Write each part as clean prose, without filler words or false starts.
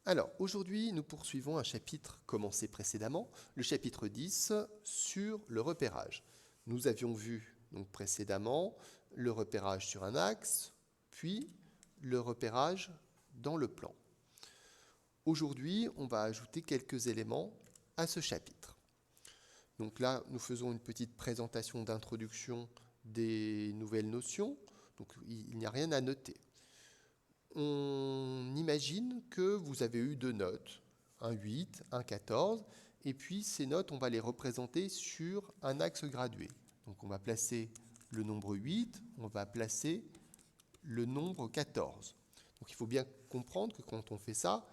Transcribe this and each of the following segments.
Alors, aujourd'hui, nous poursuivons un chapitre commencé précédemment, le chapitre 10 sur le repérage. Nous avions vu donc précédemment le repérage sur un axe, puis le repérage dans le plan. Aujourd'hui, on va ajouter quelques éléments à ce chapitre. Donc là, nous faisons une petite présentation d'introduction des nouvelles notions. Donc il n'y a rien à noter. On imagine que vous avez eu deux notes, un 8, un 14, et puis ces notes, on va les représenter sur un axe gradué. Donc on va placer le nombre 8, on va placer le nombre 14. Donc il faut bien comprendre que quand on fait ça,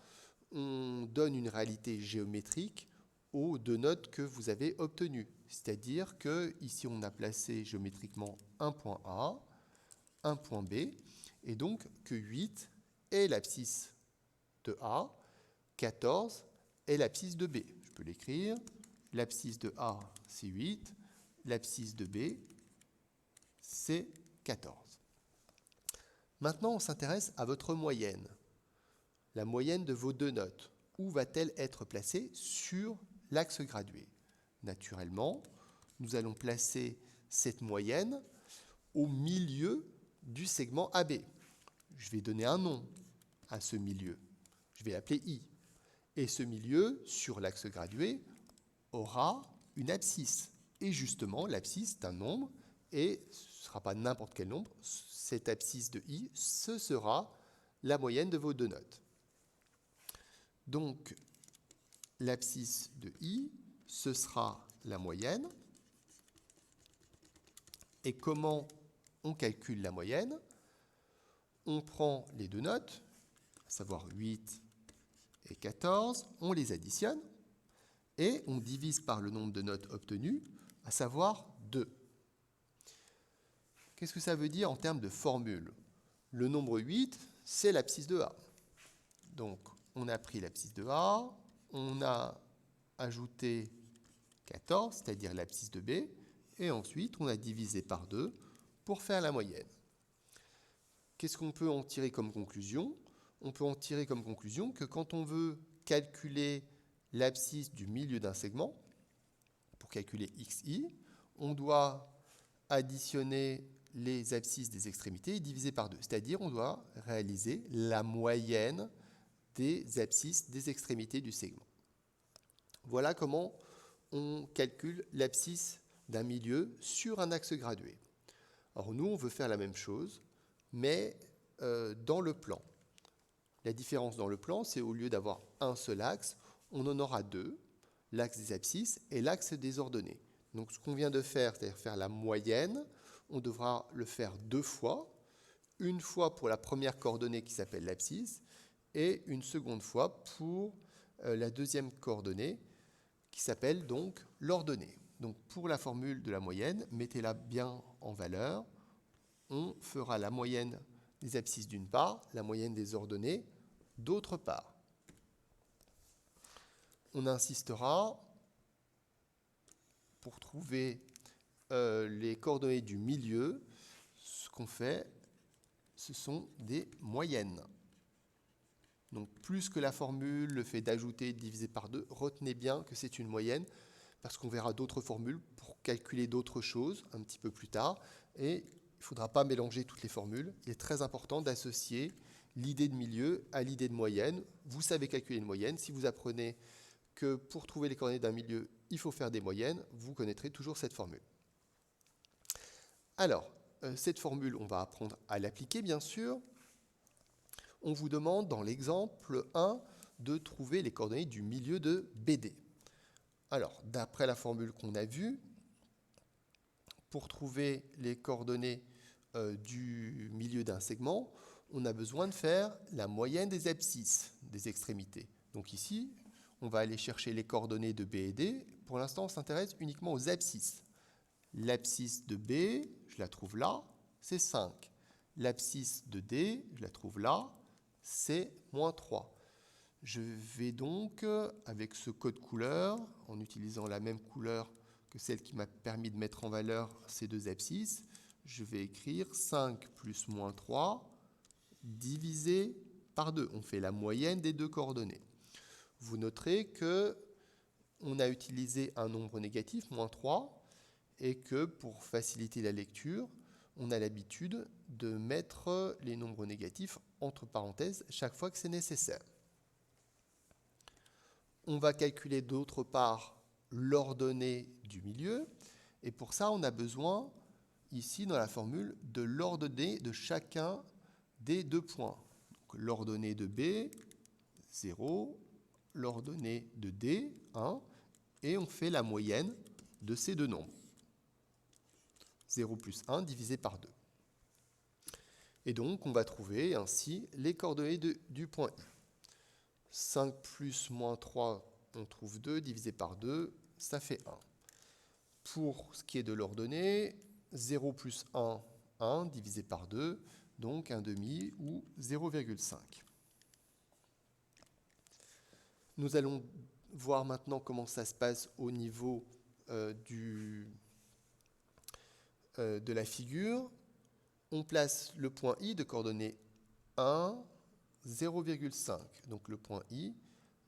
on donne une réalité géométrique aux deux notes que vous avez obtenues. C'est-à-dire que ici on a placé géométriquement un point A, un point B, et donc que 8 est l'abscisse de A, 14 est l'abscisse de B. Je peux l'écrire. L'abscisse de A, c'est 8. L'abscisse de B, c'est 14. Maintenant, on s'intéresse à votre moyenne. La moyenne de vos deux notes. Où va-t-elle être placée sur l'axe gradué? Naturellement, nous allons placer cette moyenne au milieu du segment AB. Je vais donner un nom à ce milieu. Je vais l'appeler I. Et ce milieu, sur l'axe gradué, aura une abscisse. Et justement, l'abscisse est un nombre, et ce ne sera pas n'importe quel nombre. Cette abscisse de I, ce sera la moyenne de vos deux notes. Donc, l'abscisse de I, ce sera la moyenne. Et comment on calcule la moyenne? On prend les deux notes, à savoir 8 et 14, on les additionne et on divise par le nombre de notes obtenues, à savoir 2. Qu'est-ce que ça veut dire en termes de formule? Le nombre 8, c'est l'abscisse de A. Donc, on a pris l'abscisse de A, on a ajouté 14, c'est-à-dire l'abscisse de B, et ensuite on a divisé par 2 pour faire la moyenne. Qu'est-ce qu'on peut en tirer comme conclusion? On peut en tirer comme conclusion que quand on veut calculer l'abscisse du milieu d'un segment, pour calculer xi, on doit additionner les abscisses des extrémités et diviser par 2. C'est-à-dire on doit réaliser la moyenne des abscisses des extrémités du segment. Voilà comment on calcule l'abscisse d'un milieu sur un axe gradué. Alors nous, on veut faire la même chose, mais dans le plan. La différence dans le plan, c'est au lieu d'avoir un seul axe, on en aura deux, l'axe des abscisses et l'axe des ordonnées. Donc ce qu'on vient de faire, c'est-à-dire faire la moyenne, on devra le faire deux fois, une fois pour la première coordonnée qui s'appelle l'abscisse, et une seconde fois pour la deuxième coordonnée qui s'appelle donc l'ordonnée. Donc pour la formule de la moyenne, mettez-la bien en valeur. On fera la moyenne des abscisses d'une part, la moyenne des ordonnées d'autre part. On insistera pour trouver les coordonnées du milieu. Ce qu'on fait, ce sont des moyennes. Donc plus que la formule, le fait d'ajouter, de diviser par 2, retenez bien que c'est une moyenne, parce qu'on verra d'autres formules pour calculer d'autres choses un petit peu plus tard, et il ne faudra pas mélanger toutes les formules. Il est très important d'associer l'idée de milieu à l'idée de moyenne. Vous savez calculer une moyenne. Si vous apprenez que pour trouver les coordonnées d'un milieu, il faut faire des moyennes, vous connaîtrez toujours cette formule. Alors, cette formule, on va apprendre à l'appliquer, bien sûr. On vous demande, dans l'exemple 1, de trouver les coordonnées du milieu de BD. Alors, d'après la formule qu'on a vue, pour trouver les coordonnées du milieu d'un segment, on a besoin de faire la moyenne des abscisses des extrémités. Donc ici, on va aller chercher les coordonnées de B et D. Pour l'instant, on s'intéresse uniquement aux abscisses. L'abscisse de B, je la trouve là, c'est 5. L'abscisse de D, je la trouve là, c'est moins 3. Je vais donc, avec ce code couleur, en utilisant la même couleur que celle qui m'a permis de mettre en valeur ces deux abscisses, je vais écrire 5 plus moins 3 divisé par 2. On fait la moyenne des deux coordonnées. Vous noterez que on a utilisé un nombre négatif, moins 3, et que pour faciliter la lecture, on a l'habitude de mettre les nombres négatifs entre parenthèses chaque fois que c'est nécessaire. On va calculer d'autre part l'ordonnée du milieu, et pour ça, on a besoin, ici dans la formule, de l'ordonnée de chacun des deux points. L'ordonnée de B, 0, l'ordonnée de D, 1, et on fait la moyenne de ces deux nombres. 0 plus 1 divisé par 2. Et donc, on va trouver ainsi les coordonnées du point I. 5 plus moins 3, on trouve 2, divisé par 2, ça fait 1. Pour ce qui est de l'ordonnée, 0 plus 1, 1, divisé par 2, donc 1/2 ou 0,5. Nous allons voir maintenant comment ça se passe au niveau de la figure. On place le point I de coordonnées 1, 0,5. Donc le point I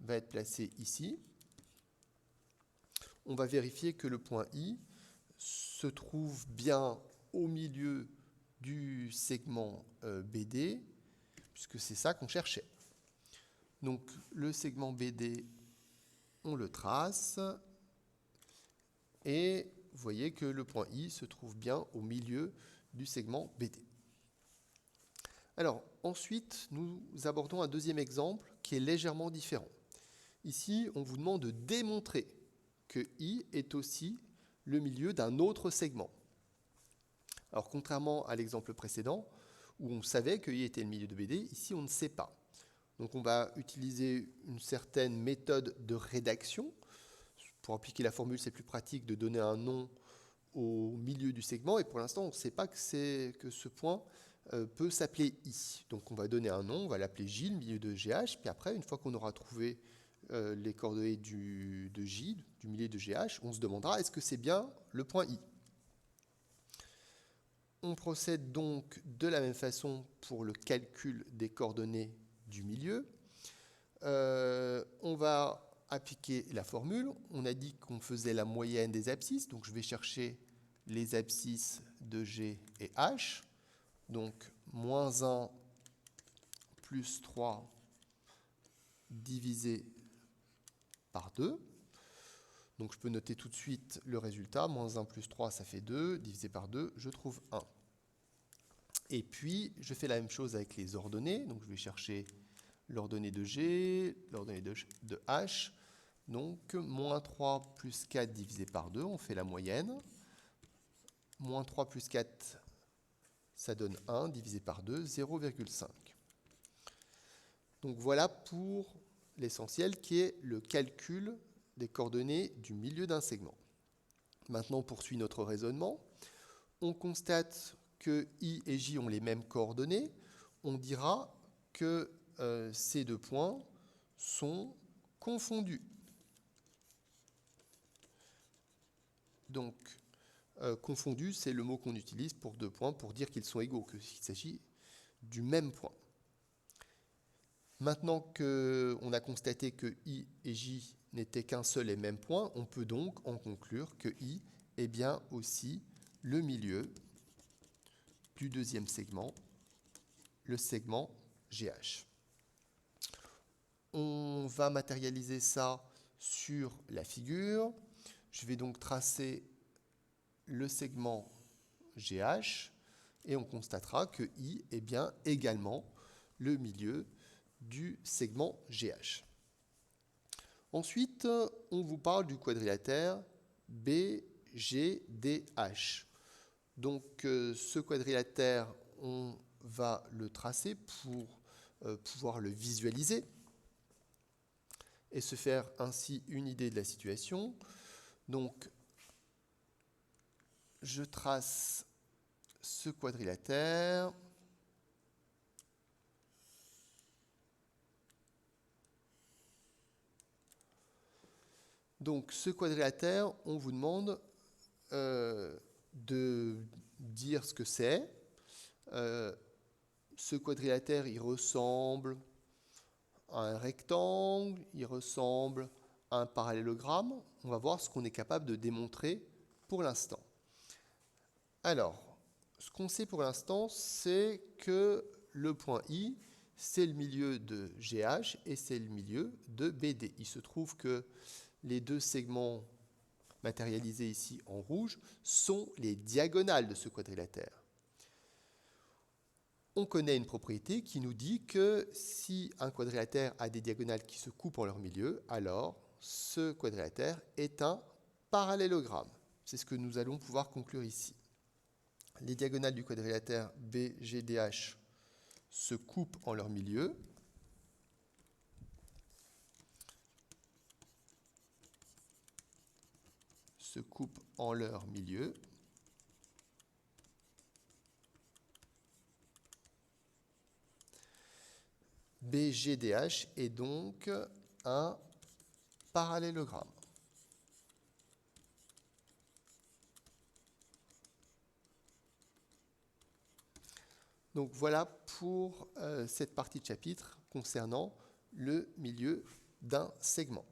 va être placé ici. On va vérifier que le point I se trouve bien au milieu du segment BD, puisque c'est ça qu'on cherchait. Donc le segment BD, on le trace, et vous voyez que le point I se trouve bien au milieu du segment BD. Alors, ensuite, nous abordons un deuxième exemple qui est légèrement différent. Ici, on vous demande de démontrer que I est aussi le milieu d'un autre segment. Alors, contrairement à l'exemple précédent, où on savait que I était le milieu de BD, ici, on ne sait pas. Donc, on va utiliser une certaine méthode de rédaction. Pour appliquer la formule, c'est plus pratique de donner un nom au milieu du segment, et pour l'instant, on ne sait pas que ce point peut s'appeler I. Donc on va donner un nom, on va l'appeler J, le milieu de GH, puis après, une fois qu'on aura trouvé les coordonnées de J, du milieu de GH, on se demandera est-ce que c'est bien le point I. On procède donc de la même façon pour le calcul des coordonnées du milieu. On va appliquer la formule. On a dit qu'on faisait la moyenne des abscisses, donc je vais chercher les abscisses de G et H. Donc, moins 1 plus 3 divisé par 2. Donc, je peux noter tout de suite le résultat. Moins 1 plus 3, ça fait 2. Divisé par 2, je trouve 1. Et puis, je fais la même chose avec les ordonnées. Donc, je vais chercher l'ordonnée de G, l'ordonnée de H. Donc, moins 3 plus 4 divisé par 2, on fait la moyenne. Moins 3 plus 4, ça donne 1, divisé par 2, 0,5. Donc voilà pour l'essentiel qui est le calcul des coordonnées du milieu d'un segment. Maintenant, on poursuit notre raisonnement. On constate que I et J ont les mêmes coordonnées. On dira que ces deux points sont confondus. Donc, confondus, c'est le mot qu'on utilise pour deux points pour dire qu'ils sont égaux, qu'il s'agit du même point. Maintenant qu'on a constaté que I et J n'étaient qu'un seul et même point, on peut donc en conclure que I est bien aussi le milieu du deuxième segment, le segment GH. On va matérialiser ça sur la figure. Je vais donc tracer le segment GH et on constatera que I est bien également le milieu du segment GH. Ensuite, on vous parle du quadrilatère BGDH. Donc, ce quadrilatère, on va le tracer pour pouvoir le visualiser et se faire ainsi une idée de la situation. Donc, je trace ce quadrilatère. Donc, ce quadrilatère, on vous demande de dire ce que c'est. Ce quadrilatère, il ressemble à un rectangle, il ressemble à un parallélogramme. On va voir ce qu'on est capable de démontrer pour l'instant. Alors, ce qu'on sait pour l'instant, c'est que le point I, c'est le milieu de GH et c'est le milieu de BD. Il se trouve que les deux segments matérialisés ici en rouge sont les diagonales de ce quadrilatère. On connaît une propriété qui nous dit que si un quadrilatère a des diagonales qui se coupent en leur milieu, alors ce quadrilatère est un parallélogramme. C'est ce que nous allons pouvoir conclure ici. Les diagonales du quadrilatère BGDH se coupent en leur milieu. Se coupent en leur milieu. BGDH est donc un parallélogramme. Donc voilà pour cette partie de chapitre concernant le milieu d'un segment.